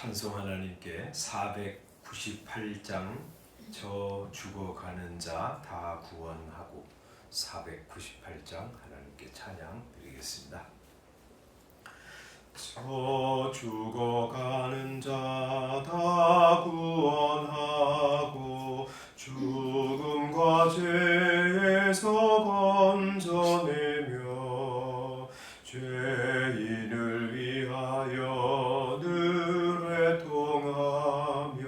찬송 하나님께 498장 저 죽어가는 자 다 구원하고 498장 하나님께 찬양 드리겠습니다. 저 죽어가는 자 다 구원하고 죽음과 죄에서 건져내며 죄인을 위하여 늘 애통하며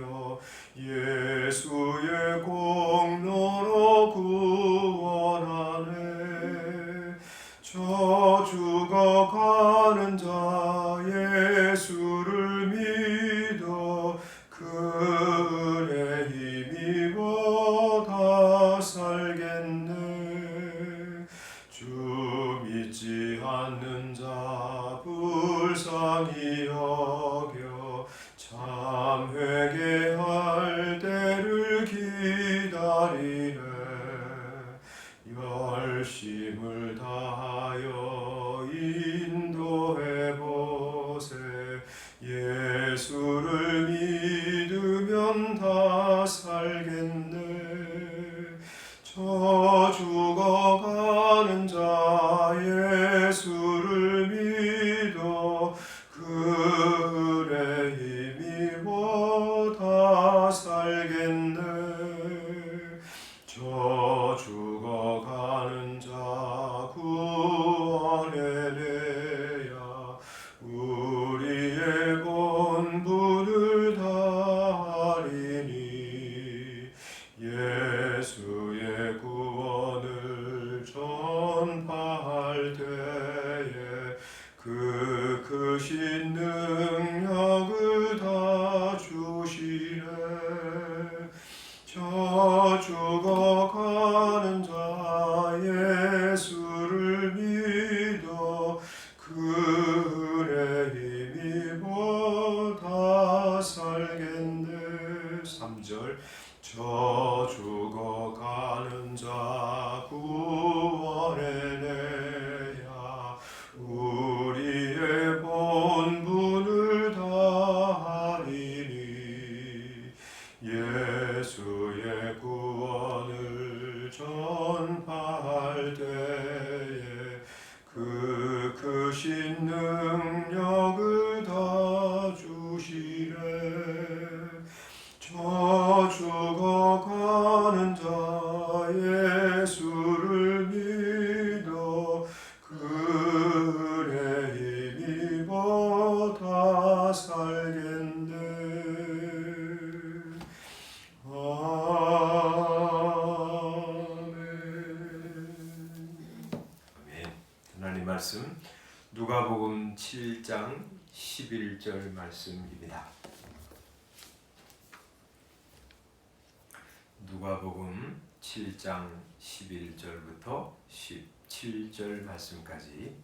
예수의 공로로 구원하네. 저 죽어가는 자 예수를 믿어 그 은혜 힘입어 다 살겠네. 주 믿지 않는 자 불쌍히 여겨 참 회개할 때를 기다리네. 열심을 다하여 인도해보세. 예수를 믿으면 다 살겠네. 저 죽어가는 자 예수를 믿어 그 은혜 힘입어 다 살겠네. 저 죽어가는 자 구원해내야 우리의 본분을 다하리니. 예수의 구원을 전파할 때에 그 크신 능력을 다 주시네. 저 죽어가는 자 예수를 믿어 그 은혜 힘입어 다 살겠네. 3절 저 죽어가는 자 구원해내야 우리의 본분을 다하리니. 예수의 구원을 전파할 때에 그 크신 능력을 다 주시네. 저 죽어가는 자 예수를 믿어 그 은혜 힘입어 다 살겠네. 아멘. 하나님 말씀 누가복음 7장 11절 말씀입니다. 누가복음 7장 11절부터 17절 말씀까지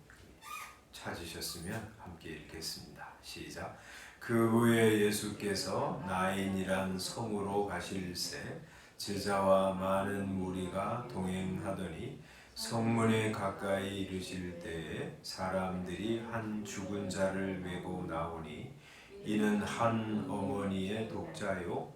찾으셨으면 함께 읽겠습니다. 시작. 그 후에 예수께서 나인이란 성으로 가실새 제자와 많은 무리가 동행하더니 성문에 가까이 이르실 때에 사람들이 한 죽은 자를 메고 나오니 이는 한 어머니의 독자요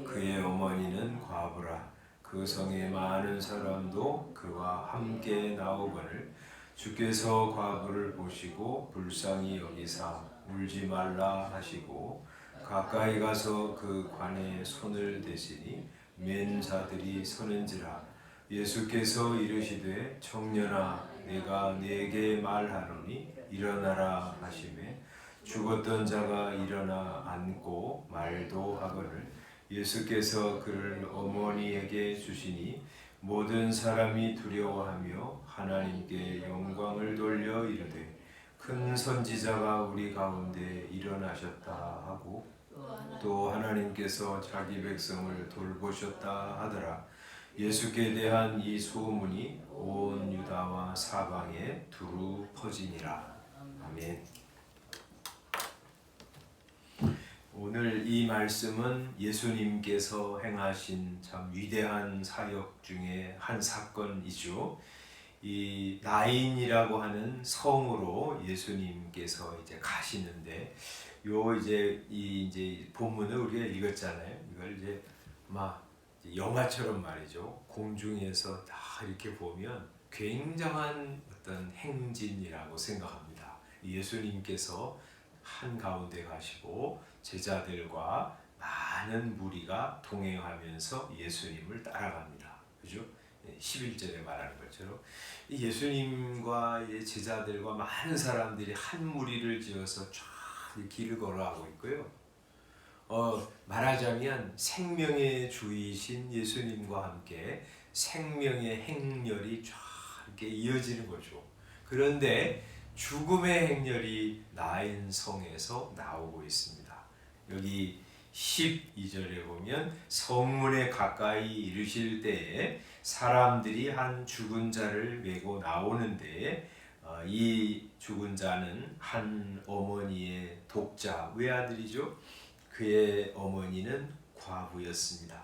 그의 어머니는 과부라. 그 성에 많은 사람도 그와 함께 나오거늘 주께서 과부를 보시고 불쌍히 여기사 울지 말라 하시고 가까이 가서 그 관에 손을 대시니 맨 자들이 서는지라. 예수께서 이르시되 청년아 내가 네게 말하노니 일어나라 하시매 죽었던 자가 일어나 앉고 말도 하거늘 예수께서 그를 어머니에게 주시니 모든 사람이 두려워하며 하나님께 영광을 돌려 이르되 큰 선지자가 우리 가운데 일어나셨다 하고 또 하나님께서 자기 백성을 돌보셨다 하더라. 예수께 대한 이 소문이 온 유다와 사방에 두루 퍼지니라. 아멘. 오늘 이 말씀은 예수님께서 행하신 참 위대한 사역 중에 한 사건이죠. 이 나인이라고 하는 성으로 예수님께서 이제 가시는데 요 이제 본문을 우리가 읽었잖아요. 이걸 이제 막 영화처럼 말이죠. 공중에서 다 이렇게 보면 굉장한 어떤 행진이라고 생각합니다. 예수님께서 한 가운데 가시고 제자들과 많은 무리가 동행하면서 예수님을 따라갑니다. 그죠? 11절에 말하는 것처럼 예수님과 제자들과 많은 사람들이 한 무리를 지어서 쫙 길을 걸어가고 있고요. 말하자면 생명의 주이신 예수님과 함께 생명의 행렬이 쫙 이렇게 이어지는 거죠. 그런데 죽음의 행렬이 나인성에서 나오고 있습니다. 여기 12절에 보면 성문에 가까이 이르실 때에 사람들이 한 죽은 자를 메고 나오는데 이 죽은 자는 한 어머니의 독자 외아들이죠. 그의 어머니는 과부였습니다.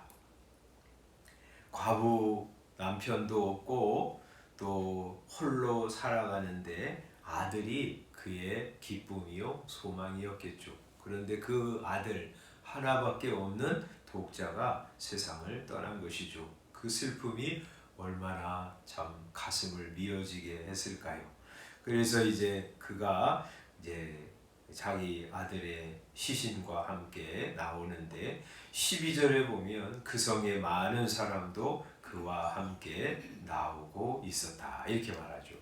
과부 남편도 없고 또 홀로 살아가는데 아들이 그의 기쁨이요 소망이었겠죠. 그런데 그 아들 하나밖에 없는 독자가 세상을 떠난 것이죠. 그 슬픔이 얼마나 참 가슴을 미어지게 했을까요? 그래서 이제 그가 이제 자기 아들의 시신과 함께 나오는데 12절에 보면 그 성의 많은 사람도 그와 함께 나오고 있었다 이렇게 말하죠.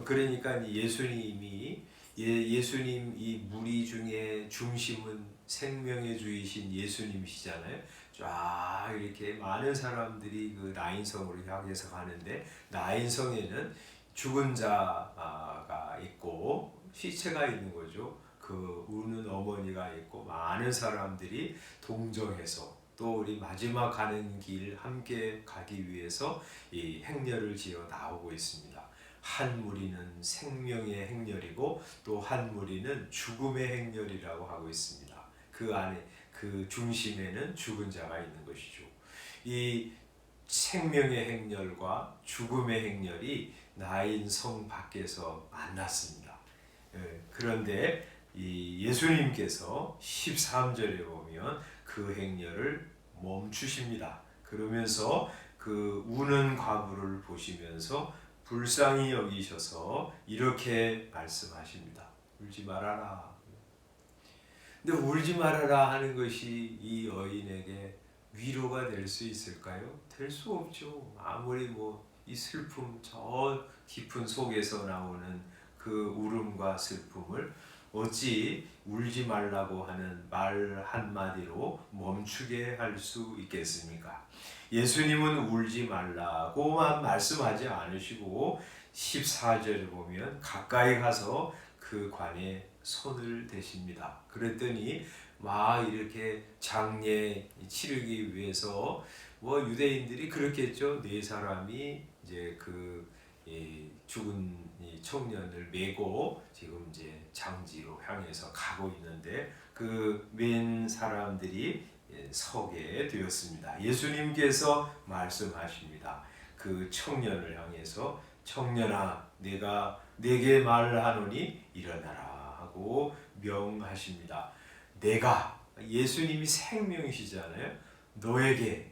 그러니까 예수님이 예수님 이 무리 중에 중심은 생명의 주이신 예수님이시잖아요. 쫙 이렇게 많은 사람들이 그 나인성으로 향해서 가는데 나인성에는 죽은 자가 있고 시체가 있는 거죠. 그 우는 어머니가 있고 많은 사람들이 동정해서 또 우리 마지막 가는 길 함께 가기 위해서 이 행렬을 지어 나오고 있습니다. 한 무리는 생명의 행렬이고 또 한 무리는 죽음의 행렬이라고 하고 있습니다. 그 안에 그 중심에는 죽은 자가 있는 것이죠. 이 생명의 행렬과 죽음의 행렬이 나인성 밖에서 만났습니다. 그런데 이 예수님께서 13절에 보면 그 행렬을 멈추십니다. 그러면서 그 우는 과부를 보시면서 불쌍히 여기셔서 이렇게 말씀하십니다. 울지 말아라. 근데 울지 말아라 하는 것이 이 여인에게 위로가 될 수 있을까요? 될 수 없죠. 아무리 이 슬픔 저 깊은 속에서 나오는 그 울음과 슬픔을 어찌 울지 말라고 하는 말 한마디로 멈추게 할 수 있겠습니까? 예수님은 울지 말라고만 말씀하지 않으시고 14절을 보면 가까이 가서 그 관에 손을 대십니다. 그랬더니 막 이렇게 장례 치르기 위해서 유대인들이 그렇겠죠. 네 사람이 이제 그 죽은 청년을 메고 지금 이제 장지로 향해서 가고 있는데 그 맨 사람들이 서게 되었습니다. 예수님께서 말씀하십니다. 그 청년을 향해서 청년아 내가 네게 말하노니 일어나라 하고 명하십니다. 내가 예수님이 생명이시잖아요. 너에게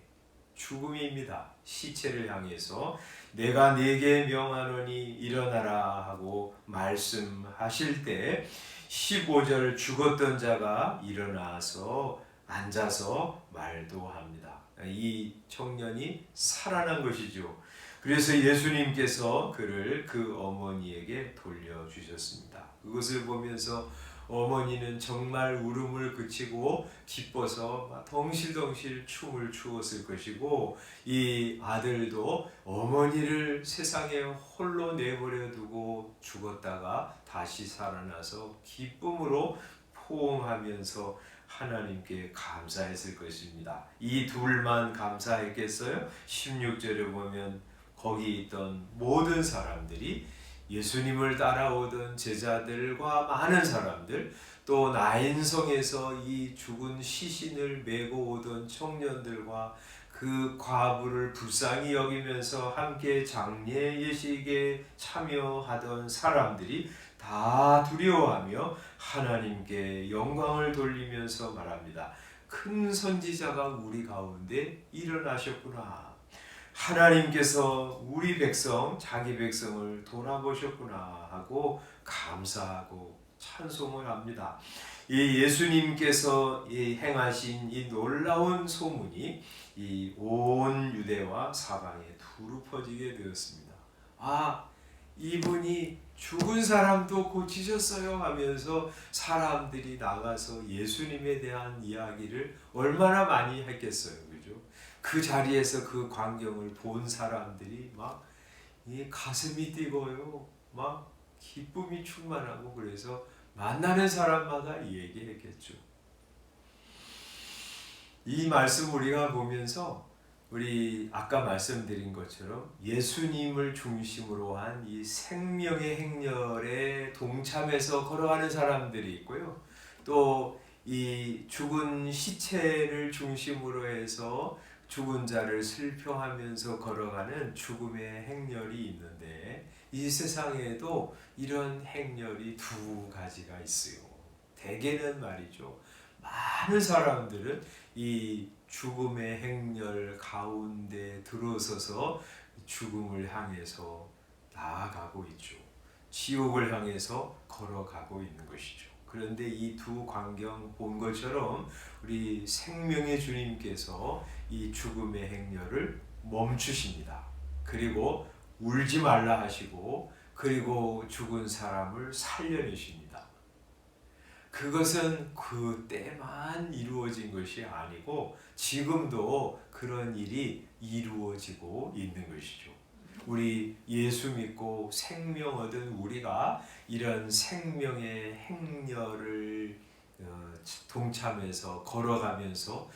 죽음입니다. 시체를 향해서 내가 네게 명하노니 일어나라 하고 말씀하실 때 15절 죽었던 자가 일어나서 앉아서 말도 합니다. 이 청년이 살아난 것이죠. 그래서 예수님께서 그를 그 어머니에게 돌려주셨습니다. 그것을 보면서 어머니는 정말 울음을 그치고 기뻐서 덩실덩실 춤을 추었을 것이고 이 아들도 어머니를 세상에 홀로 내버려 두고 죽었다가 다시 살아나서 기쁨으로 포옹하면서 하나님께 감사했을 것입니다. 이 둘만 감사했겠어요? 16절에 보면 거기 있던 모든 사람들이 예수님을 따라오던 제자들과 많은 사람들 또 나인성에서 이 죽은 시신을 메고 오던 청년들과 그 과부를 불쌍히 여기면서 함께 장례 예식에 참여하던 사람들이 다 두려워하며 하나님께 영광을 돌리면서 말합니다. 큰 선지자가 우리 가운데 일어나셨구나. 하나님께서 우리 백성, 자기 백성을 돌아보셨구나 하고 감사하고 찬송을 합니다. 이 예수님께서 행하신 이 놀라운 소문이 이 온 유대와 사방에 두루 퍼지게 되었습니다. 아, 이분이 죽은 사람도 고치셨어요 하면서 사람들이 나가서 예수님에 대한 이야기를 얼마나 많이 했겠어요. 그죠? 그 자리에서 그 광경을 본 사람들이 막 이 가슴이 뛰고요. 막 기쁨이 충만하고 그래서 만나는 사람마다 얘기했겠죠. 이 말씀 우리가 보면서 우리 아까 말씀드린 것처럼 예수님을 중심으로 한 이 생명의 행렬에 동참해서 걸어가는 사람들이 있고요. 또 이 죽은 시체를 중심으로 해서 죽은 자를 슬퍼하면서 걸어가는 죽음의 행렬이 있는데 이 세상에도 이런 행렬이 두 가지가 있어요. 대개는 말이죠. 많은 사람들은 이 죽음의 행렬 가운데 들어서서 죽음을 향해서 나아가고 있죠. 지옥을 향해서 걸어가고 있는 것이죠. 그런데 이 두 광경 본 것처럼 우리 생명의 주님께서 이 죽음의 행렬을 멈추십니다. 그리고 울지 말라 하시고 그리고 죽은 사람을 살려내십니다. 그것은 그때만 이루어진 것이 아니고 지금도 그런 일이 이루어지고 있는 것이죠. 우리 예수 믿고 생명 얻은 우리가 이런 생명의 행렬을 동참해서 걸어가면서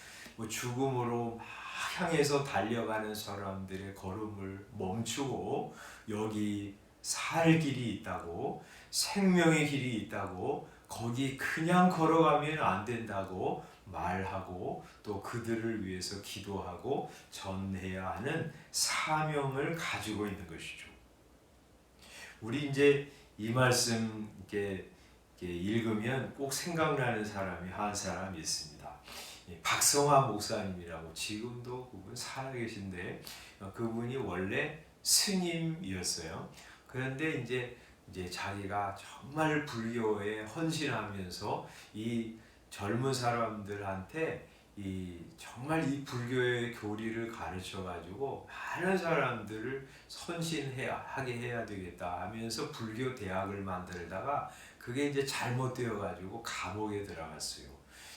죽음으로 막 향해서 달려가는 사람들의 걸음을 멈추고 여기 살 길이 있다고, 생명의 길이 있다고, 거기 그냥 걸어가면 안 된다고 말하고 또 그들을 위해서 기도하고 전해야 하는 사명을 가지고 있는 것이죠. 우리 이제 이 말씀 이렇게 읽으면 꼭 생각나는 사람이 한 사람이 있습니다. 박성화 목사님이라고 지금도 그분 살아계신데 그분이 원래 스님이었어요. 그런데 이제 자기가 정말 불교에 헌신하면서 이 젊은 사람들한테 정말 이 불교의 교리를 가르쳐 가지고 많은 사람들을 하게 해야 되겠다 하면서 불교 대학을 만들다가 그게 이제 잘못되어 가지고 감옥에 들어갔어요.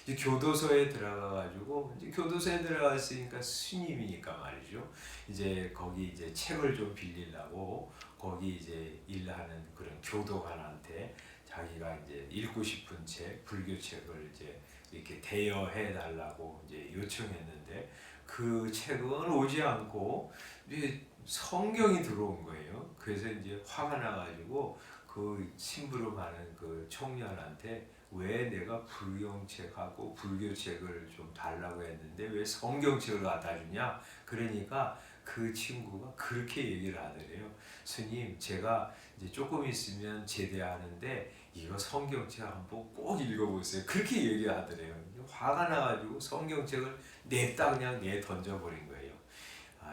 이제 교도소에 들어가 가지고 이제 교도소에 들어갔으니까 스님이니까 말이죠. 이제 거기 이제 책을 좀 빌리려고 거기 이제 일하는 그런 교도관한테 자기가 이제 읽고 싶은 책, 불교 책을 이제 이렇게 대여해 달라고 이제 요청했는데 그 책은 오지 않고 이제 성경이 들어온 거예요. 그래서 이제 화가 나가지고 그 심부름하는 그 청년한테 왜 내가 불경책하고 불교책을 좀 달라고 했는데 왜 성경책을 갖다 주냐? 그러니까 그 친구가 그렇게 얘기를 하더래요. 스님, 제가 이제 조금 있으면 제대하는데 이거 성경책 한번 꼭 읽어보세요. 그렇게 얘기하더래요. 화가 나가지고 성경책을 냅다 그냥 내 던져버린 거예요.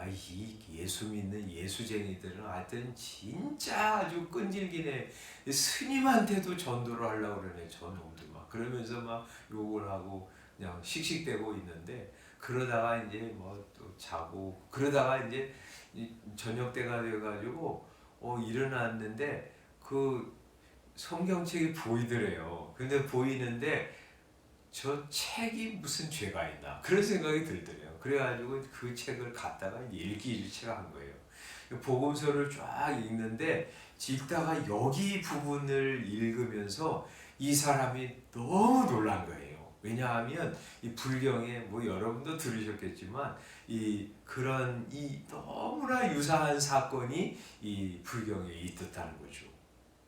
이 예수 믿는 예수쟁이들은 하여튼 진짜 아주 끈질기네. 스님한테도 전도를 하려고 그러네. 저놈들 막 그러면서 막 욕을 하고 그냥 씩씩대고 있는데 그러다가 이제 뭐 또 자고 그러다가 이제 저녁 때가 돼가지고 일어났는데 그 성경책이 보이더래요. 근데 보이는데 저 책이 무슨 죄가 있나 그런 생각이 들더래요. 그래가지고 그 책을 갖다가 일기일체가 한 거예요. 복음서를 쫙 읽는데 읽다가 여기 부분을 읽으면서 이 사람이 너무 놀란 거예요. 왜냐하면 이 불경에 뭐 여러분도 들으셨겠지만 그런 너무나 유사한 사건이 이 불경에 있었다는 거죠.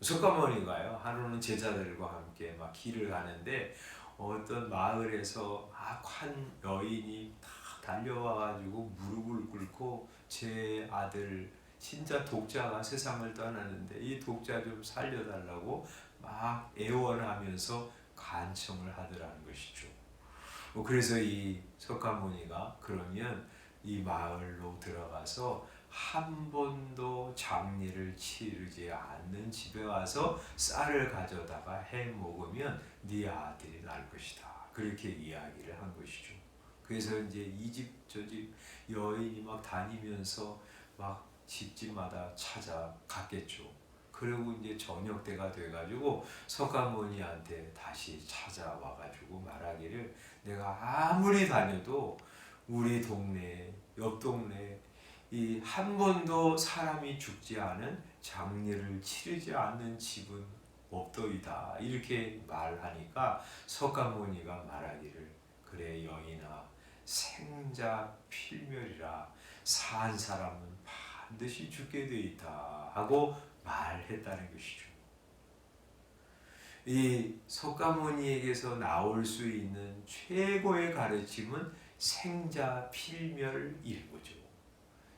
석가모니가요. 하루는 제자들과 함께 막 길을 가는데 어떤 마을에서 한 여인이 다 달려와가지고 무릎을 꿇고 제 아들 진짜 독자가 세상을 떠나는데 이 독자 좀 살려달라고 막 애원하면서 간청을 하더라는 것이죠. 그래서 이 석가모니가 그러면 이 마을로 들어가서 한 번도 장례를 치르지 않는 집에 와서 쌀을 가져다가 해 먹으면 네 아들이 날 것이다. 그렇게 이야기를 한 것이죠. 그래서 이제 이 집 저 집 여인이 막 다니면서 막 집집마다 찾아갔겠죠. 그리고 이제 저녁 때가 돼가지고 석가모니한테 다시 찾아와가지고 말하기를 내가 아무리 다녀도 우리 동네 옆 동네 이 한 번도 사람이 죽지 않은 장례를 치르지 않는 집은 없더이다. 이렇게 말하니까 석가모니가 말하기를 그래 여인아 생자 필멸이라 산 사람은 반드시 죽게 돼 있다 하고 말했다는 것이죠. 이 석가모니에게서 나올 수 있는 최고의 가르침은 생자 필멸인 거죠.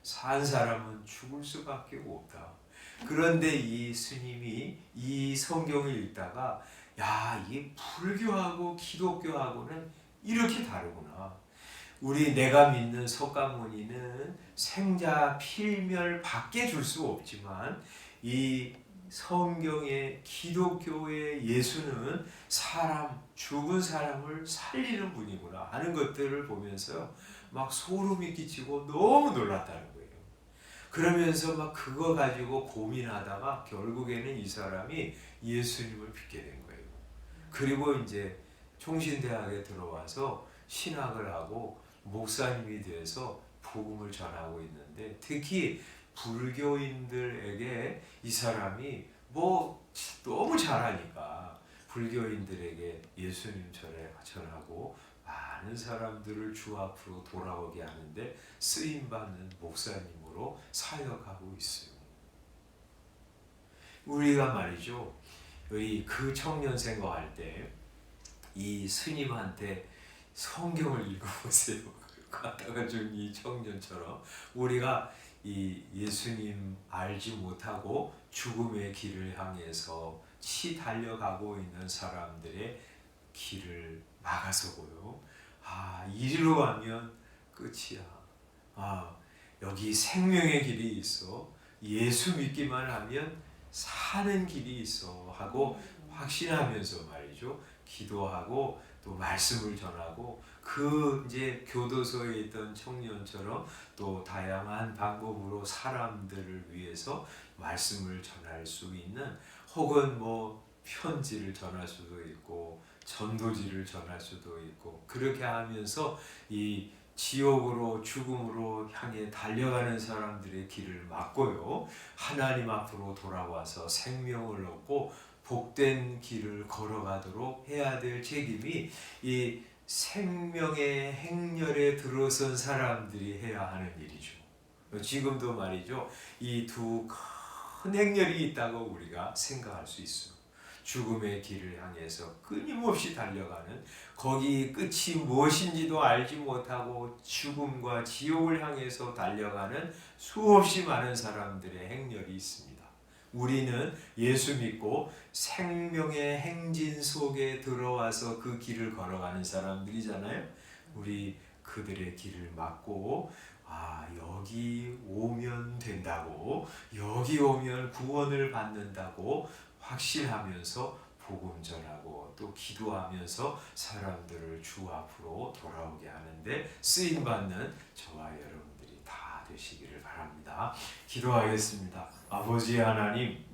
산 사람은 죽을 수밖에 없다. 그런데 이 스님이 이 성경을 읽다가 야, 이게 불교하고 기독교하고는 이렇게 다르구나. 내가 믿는 석가모니는 생자 필멸 밖에 줄 수 없지만 이 성경의 기독교의 예수는 죽은 사람을 살리는 분이구나 하는 것들을 보면서 막 소름이 끼치고 너무 놀랐다는 거예요. 그러면서 막 그거 가지고 고민하다가 결국에는 이 사람이 예수님을 믿게 된 거예요. 그리고 이제 총신대학에 들어와서 신학을 하고 목사님이 돼서 복음을 전하고 있는데 특히 불교인들에게 이 사람이 뭐 너무 잘하니까 불교인들에게 예수님 전하고 많은 사람들을 주 앞으로 돌아오게 하는데 쓰임받는 목사님으로 사역하고 있어요. 우리가 말이죠. 그 청년 생활할 때 이 스님한테 성경을 읽어보세요. 갖다가 준 이 청년처럼 우리가 이 예수님 알지 못하고 죽음의 길을 향해서 달려가고 있는 사람들의 길을 막아서고요. 이리로 가면 끝이야. 여기 생명의 길이 있어. 예수 믿기만 하면 사는 길이 있어 하고 확신하면서 말이죠. 기도하고 또 말씀을 전하고 이제 교도소에 있던 청년처럼 또 다양한 방법으로 사람들을 위해서 말씀을 전할 수 있는 혹은 뭐 편지를 전할 수도 있고 전도지를 전할 수도 있고 그렇게 하면서 이 지옥으로 죽음으로 향해 달려가는 사람들의 길을 막고요. 하나님 앞으로 돌아와서 생명을 얻고 복된 길을 걸어가도록 해야 될 책임이 이 생명의 행렬에 들어선 사람들이 해야 하는 일이죠. 지금도 말이죠. 이 두 큰 행렬이 있다고 우리가 생각할 수 있어요. 죽음의 길을 향해서 끊임없이 달려가는 거기 끝이 무엇인지도 알지 못하고 죽음과 지옥을 향해서 달려가는 수없이 많은 사람들의 행렬이 있습니다. 우리는 예수 믿고 생명의 행진 속에 들어와서 그 길을 걸어가는 사람들이잖아요. 우리 그들의 길을 막고 여기 오면 된다고, 여기 오면 구원을 받는다고 확신하면서 복음 전하고 또 기도하면서 사람들을 주 앞으로 돌아오게 하는데 쓰임받는 저와 여러분들이 다 되시기를 바랍니다. 기도하겠습니다. 아버지 하나님,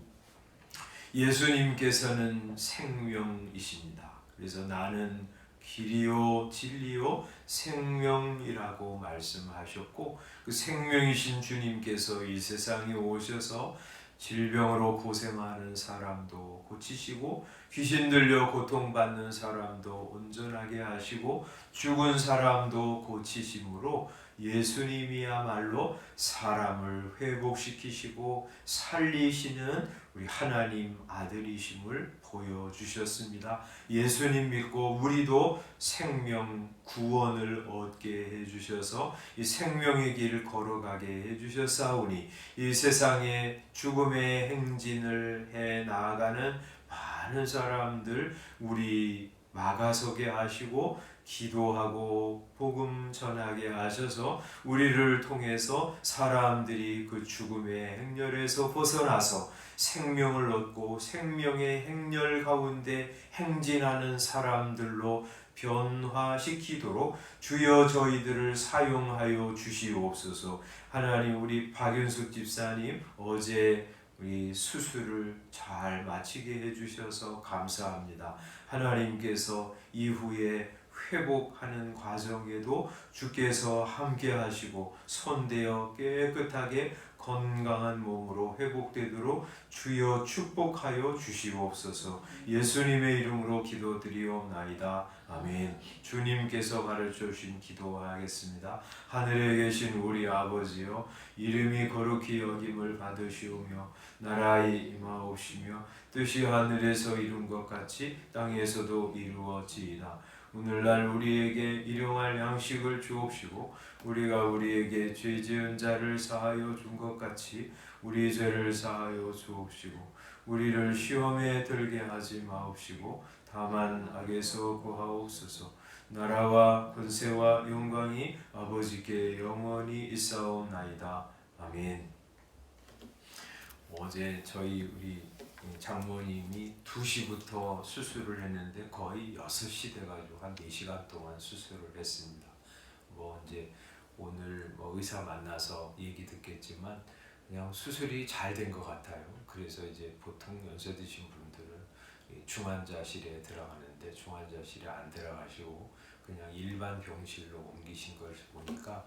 예수님께서는 생명이십니다. 그래서 나는 길이요 진리요 생명이라고 말씀하셨고 그 생명이신 주님께서 이 세상에 오셔서 질병으로 고생하는 사람도 고치시고 귀신 들려 고통받는 사람도 온전하게 하시고 죽은 사람도 고치심으로 예수님이야말로 사람을 회복시키시고 살리시는 우리 하나님 아들이심을 보여주셨습니다. 예수님 믿고 우리도 생명 구원을 얻게 해주셔서 이 생명의 길을 걸어가게 해주셨사오니 이 세상에 죽음의 행진을 해 나아가는 많은 사람들 우리 막아서게 하시고 기도하고 복음 전하게 하셔서 우리를 통해서 사람들이 그 죽음의 행렬에서 벗어나서 생명을 얻고 생명의 행렬 가운데 행진하는 사람들로 변화시키도록 주여 저희들을 사용하여 주시옵소서. 하나님, 우리 박윤숙 집사님 어제 우리 수술을 잘 마치게 해주셔서 감사합니다. 하나님께서 이후에 회복하는 과정에도 주께서 함께 하시고 손대어 깨끗하게 건강한 몸으로 회복되도록 주여 축복하여 주시옵소서. 예수님의 이름으로 기도드리옵나이다. 아멘. 주님께서 가르쳐 주신 기도하겠습니다. 하늘에 계신 우리 아버지여, 이름이 거룩히 여김을 받으시오며 나라의 임하옵시며 뜻이 하늘에서 이룬 것 같이 땅에서도 이루어지이다. 오늘날 우리에게 일용할 양식을 주옵시고 우리가 우리에게 죄 지은 자를 사하여 준 것 같이 우리 죄를 사하여 주옵시고 우리를 시험에 들게 하지 마옵시고 다만 악에서 구하옵소서. 나라와 권세와 영광이 아버지께 영원히 있사옵나이다. 아멘. 어제 저희 우리 장모님이 2시부터 수술을 했는데 거의 6시 돼가지고 한 4시간 동안 수술을 했습니다. 이제 오늘 의사 만나서 얘기 듣겠지만 그냥 수술이 잘 된 것 같아요. 그래서 이제 보통 연세 드신 분들은 중환자실에 들어가는데 중환자실에 안 들어가시고 그냥 일반 병실로 옮기신 걸 보니까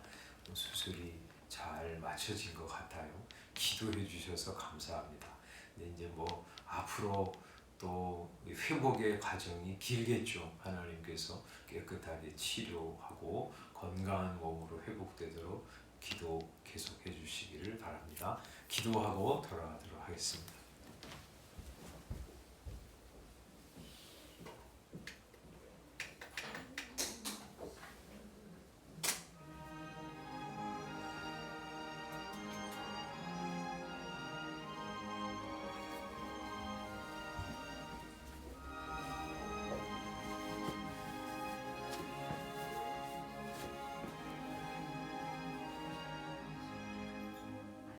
수술이 잘 맞춰진 것 같아요. 기도해 주셔서 감사합니다. 근데 이제 앞으로 또 회복의 과정이 길겠죠. 하나님께서 깨끗하게 치료하고 건강한 몸으로 회복되도록 기도 계속해 주시기를 바랍니다. 기도하고 돌아가도록 하겠습니다.